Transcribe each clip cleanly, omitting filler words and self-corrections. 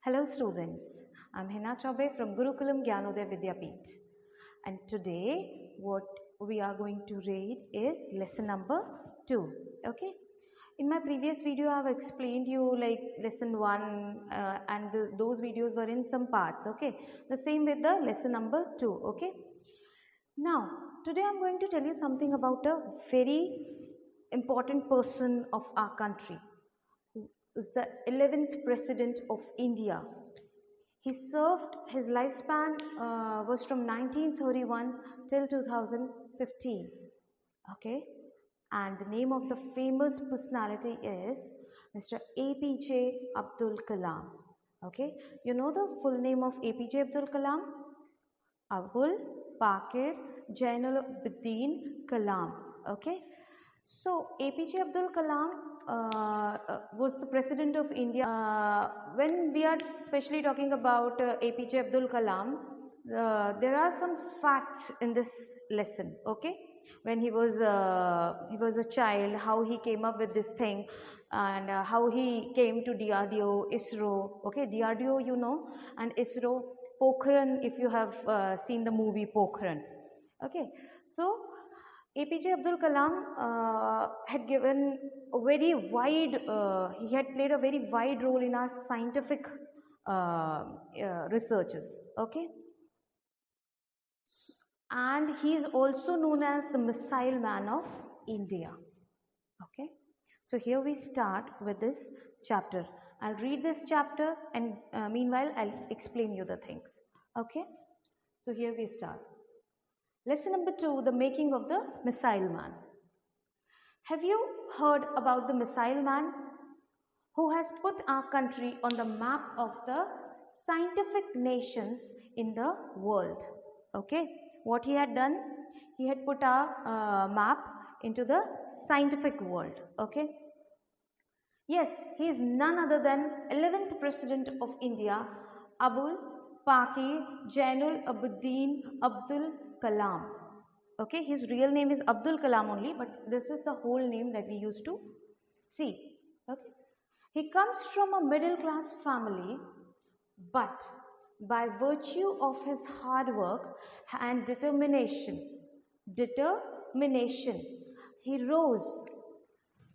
Hello students, I'm Hina Chaube from Gurukulam Vidyapeeth, and today what we are going to read is lesson number 2. Okay, in my previous video I have explained you like lesson 1 and those videos were in some parts. Okay, the same with the lesson number 2. Okay, now today I'm going to tell you something about a very important person of our country, who is the 11th president of India. He served, his lifespan was from 1931 till 2015. Okay, and the name of the famous personality is Mr. APJ Abdul Kalam. Okay, you know the full name of APJ Abdul Kalam? Abul Pakir Jainuddin Kalam. Okay, so APJ Abdul Kalam was the president of India. When we are especially talking about APJ Abdul Kalam, there are some facts in this lesson. Okay, when he was a child, how he came up with this thing, and how he came to DRDO, ISRO. Okay, DRDO you know, and ISRO, Pokhran, if you have seen the movie Pokhran. Okay, so APJ Abdul Kalam had given a very wide, he had played a very wide role in our scientific researches. Okay, and he is also known as the Missile Man of India. Okay, so here we start with this chapter. I'll read this chapter and meanwhile I'll explain you the things. Okay, so here we start. Lesson number 2, the making of the Missile Man. Have you heard about the Missile Man who has put our country on the map of the scientific nations in the world? Okay, what he had done? He had put our map into the scientific world. Okay, yes, he is none other than 11th President of India, Abul Pakir Jainuddin Abdul Kalam. Okay, his real name is Abdul Kalam only, but this is the whole name that we used to see. Okay, he comes from a middle class family, but by virtue of his hard work and determination, he rose.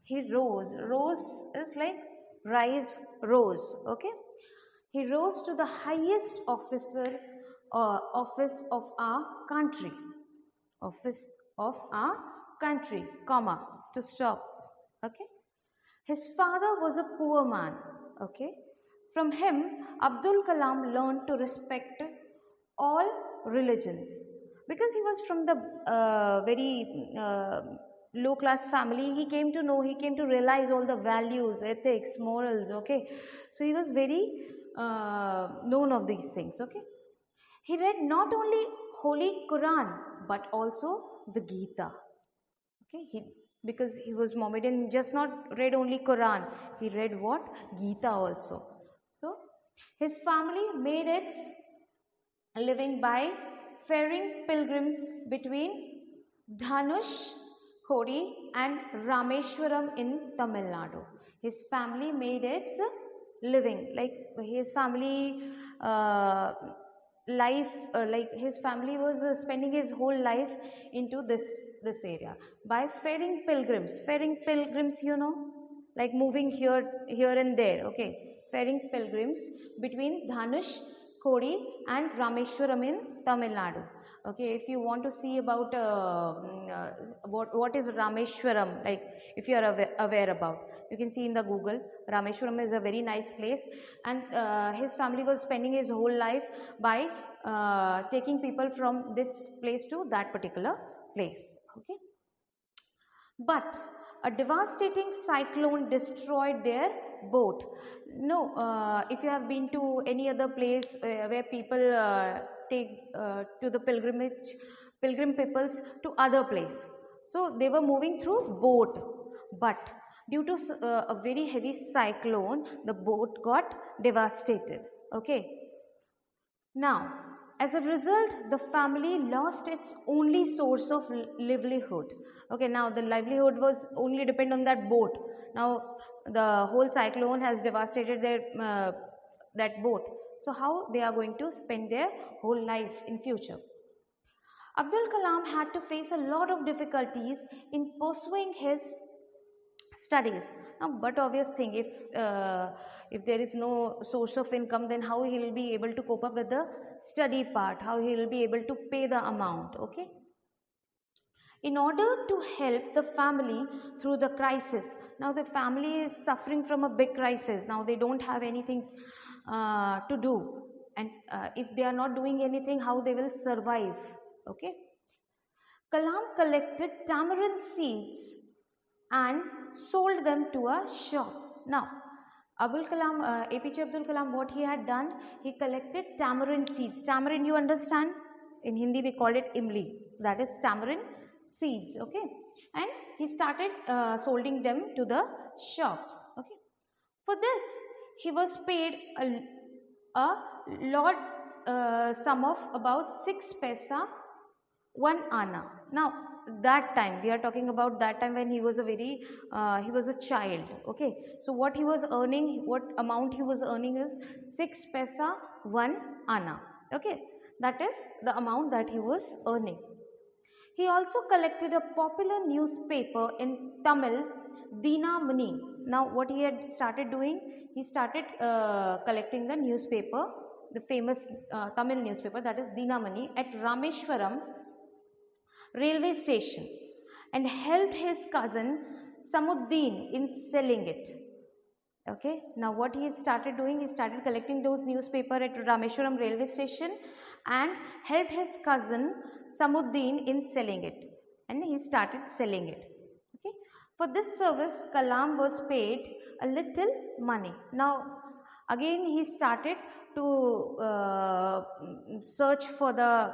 Rose is like rise, rose. Okay, he rose to the highest office of our country. Office of our country, comma, to stop. Okay, his father was a poor man. Okay, from him Abdul Kalam learned to respect all religions, because he was from the very low class family. He came to realize all the values, ethics, morals. Okay, so he was very known of these things. Okay, he read not only Holy Quran but also the Gita. Okay, because he was Mohammedan, just not read only Quran, he read what? Gita also. So his family made its living by ferrying pilgrims between Dhanush Kodi and Rameshwaram in Tamil Nadu. His family made its living, like his family his family was spending his whole life into this area by ferrying pilgrims. Ferrying pilgrims, you know, like moving here and there. Okay, ferrying pilgrims between Dhanush Kodi and Rameshwaram in Tamil Nadu. Okay, if you want to see about what is Rameshwaram, like if you are aware about, you can see in the Google. Rameshwaram is a very nice place, and his family was spending his whole life by taking people from this place to that particular place. Okay, but a devastating cyclone destroyed their boat. No, if you have been to any other place where people take to the pilgrim peoples to other place, so they were moving through boat, but due to a very heavy cyclone, the boat got devastated. Okay, now as a result, the family lost its only source of livelihood. Okay, now the livelihood was only depend on that boat. Now the whole cyclone has devastated their that boat. So how they are going to spend their whole life in future. Abdul Kalam had to face a lot of difficulties in pursuing his studies. Now, but obvious thing, if there is no source of income, then how he will be able to cope up with the study part, how he will be able to pay the amount, okay. In order to help the family through the crisis, now the family is suffering from a big crisis, now they don't have anything to do, and if they are not doing anything, how they will survive, okay. Kalam collected tamarind seeds and sold them to a shop. Now, APJ Abdul Kalam, what he had done, he collected tamarind seeds. Tamarind, you understand? In Hindi, we call it imli. That is tamarind seeds, okay? And he started solding them to the shops, okay? For this, he was paid a large sum of about 6 paisa, 1 anna. Now, that time, we are talking about that time when he was he was a child, okay. So, what he was earning, what amount he was earning is 6 paisa, 1 anna, okay. That is the amount that he was earning. He also collected a popular newspaper in Tamil, Dinamani. Now, what he had started doing, he started collecting the newspaper, the famous Tamil newspaper, that is Dinamani, at Rameshwaram railway station, and helped his cousin Samuddin in selling it, okay. Now, what he started doing, he started collecting those newspaper at Rameshwaram railway station and helped his cousin Samuddin in selling it, and he started selling it, okay. For this service, Kalam was paid a little money. Now, again he started to search for the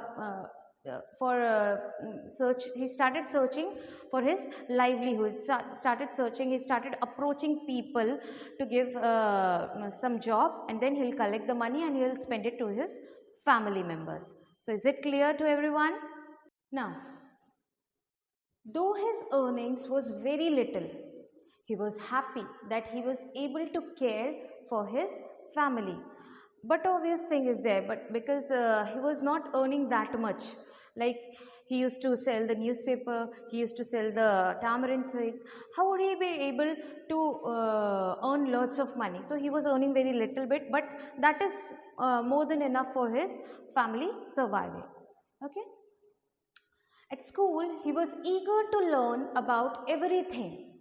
he started searching for his livelihood, started searching, he started approaching people to give some job, and then he'll collect the money and he'll spend it to his family members. So, is it clear to everyone? Now, though his earnings was very little, he was happy that he was able to care for his family. But obvious thing is there, but because he was not earning that much, like he used to sell the newspaper, he used to sell the tamarind seed, how would he be able to earn lots of money? So, he was earning very little bit, but that is more than enough for his family survival, okay. At school, he was eager to learn about everything: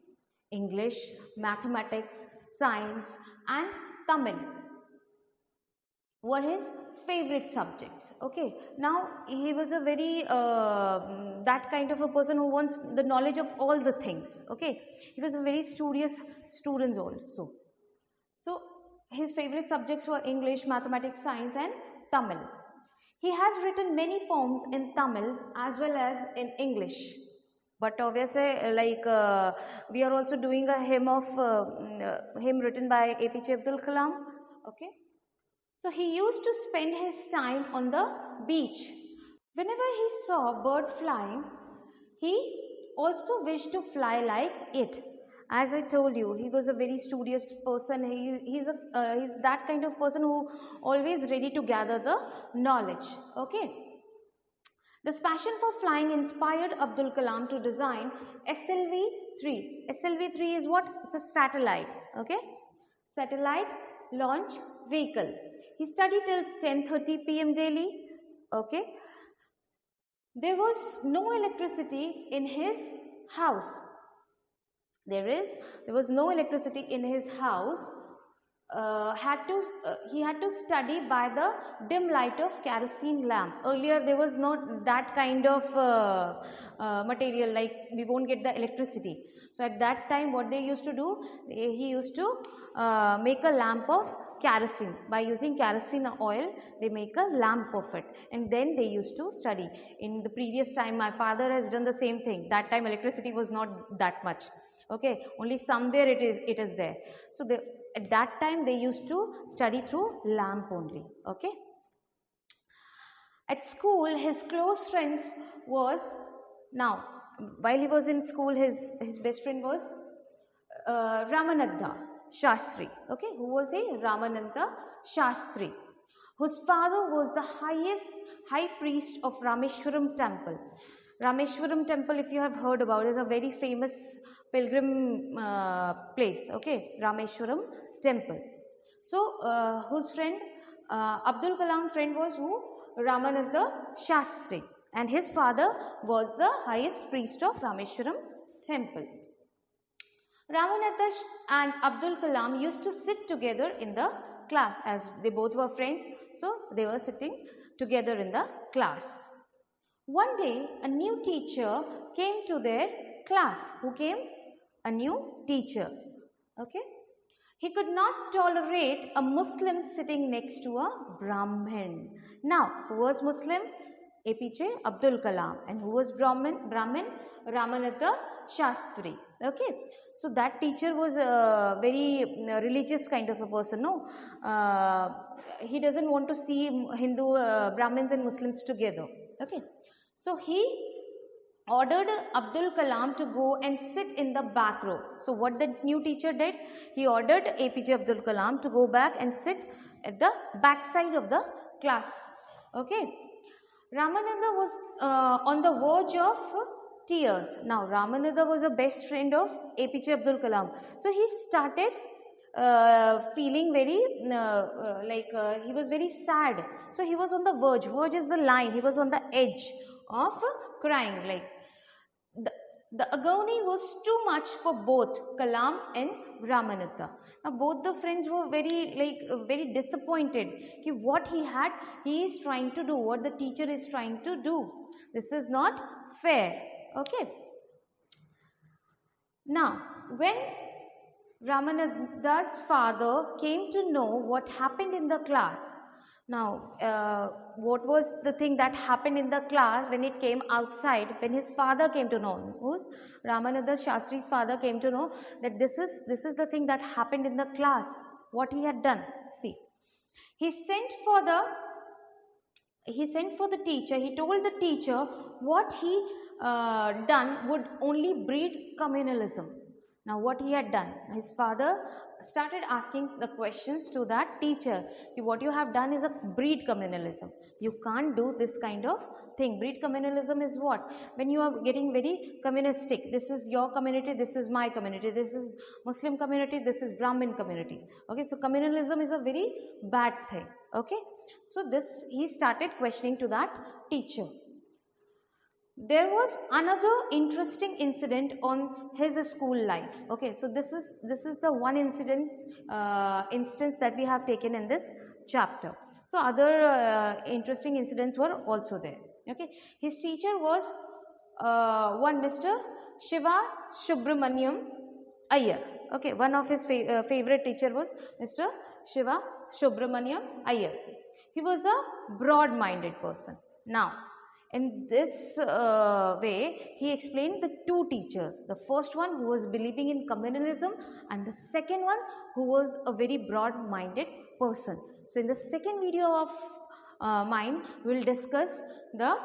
English, mathematics, science and Tamil were his favorite subjects, okay. Now, he was a very that kind of a person who wants the knowledge of all the things, okay. He was a very studious student also. So, his favorite subjects were English, mathematics, science and Tamil. He has written many poems in Tamil as well as in English. But obviously, like we are also doing a hymn of hymn written by APJ Abdul Kalam, okay. So, he used to spend his time on the beach. Whenever he saw a bird flying, he also wished to fly like it. As I told you, he was a very studious person. He's that kind of person who always ready to gather the knowledge, okay. This passion for flying inspired Abdul Kalam to design SLV-3. SLV-3 is what? It's a satellite, okay. Satellite launch vehicle. He studied till 10:30 p.m. daily, okay. There was no electricity in his house. There was no electricity in his house. He had to study by the dim light of kerosene lamp. Earlier, there was not that kind of material, like we won't get the electricity. So, at that time, what they used to do, he used to make a lamp of kerosene. By using kerosene oil, they make a lamp of it, and then they used to study. In the previous time, my father has done the same thing. That time electricity was not that much, okay, only somewhere it is there. So, at that time they used to study through lamp only, okay. At school, his close friends was, now while he was in school, his best friend was Ramanadda. Shastri. Okay, who was he? Ramananda Shastri, whose father was the high priest of Rameshwaram temple. Rameshwaram temple, if you have heard about, is a very famous pilgrim place. Okay, Rameshwaram temple. So, whose friend, Abdul Kalam friend was who? Ramananda Shastri, and his father was the highest priest of Rameshwaram temple. Ramananda and Abdul Kalam used to sit together in the class, as they both were friends, so they were sitting together in the class. One day, a new teacher came to their class. Who came? A new teacher. Okay. He could not tolerate a Muslim sitting next to a Brahmin. Now, who was Muslim? APJ Abdul Kalam. And who was Brahmin? Ramananda Shastri. Okay. So, that teacher was a very religious kind of a person. No, he doesn't want to see Hindu Brahmins and Muslims together. Okay. So, he ordered Abdul Kalam to go and sit in the back row. So, what the new teacher did? He ordered APJ Abdul Kalam to go back and sit at the back side of the class. Okay. Ramananda was on the verge of tears. Now, Ramananda was a best friend of APJ Abdul Kalam. So, he started feeling very he was very sad. So, he was on the verge. Verge is the line. He was on the edge of crying. Like the agony was too much for both Kalam and Ramananda. Now, both the friends were very disappointed. What he is trying to do, what the teacher is trying to do. This is not fair. Okay. Now, when Ramananda's father came to know what happened in the class. Now, what was the thing that happened in the class when it came outside, when his father came to know, who's Ramananda Shastri's father came to know that this is the thing that happened in the class, what he had done. See, he sent for the teacher, he told the teacher what he done would only breed communalism. Now, what he had done, his father started asking the questions to that teacher. What you have done is a breed communalism. You can't do this kind of thing. Breed communalism is what? When you are getting very communistic. This is your community, this is my community, this is Muslim community, this is Brahmin community. Okay, so communalism is a very bad thing. Okay, so he started questioning to that teacher. There was another interesting incident on his school life. Okay, so this is the one instance that we have taken in this chapter. So other interesting incidents were also there. Okay, his teacher was one Mr. Shiva Subramaniam Iyer. Okay, one of his favorite teacher was Mr. Shiva Subramaniam Iyer. He was a broad-minded person. Now, in this way, he explained the two teachers. The first one who was believing in communalism, and the second one who was a very broad-minded person. So, in the second video of mine, we will discuss the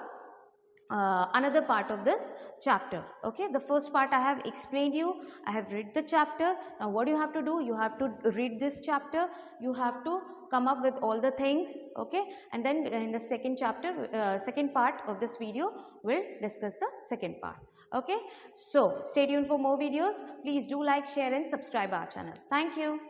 another part of this chapter. Okay, the first part I have explained you. I have read the chapter. Now, what you have to do? You have to read this chapter. You have to come up with all the things. Okay, and then in the second chapter, second part of this video, we'll discuss the second part. Okay, so stay tuned for more videos. Please do like, share, and subscribe our channel. Thank you.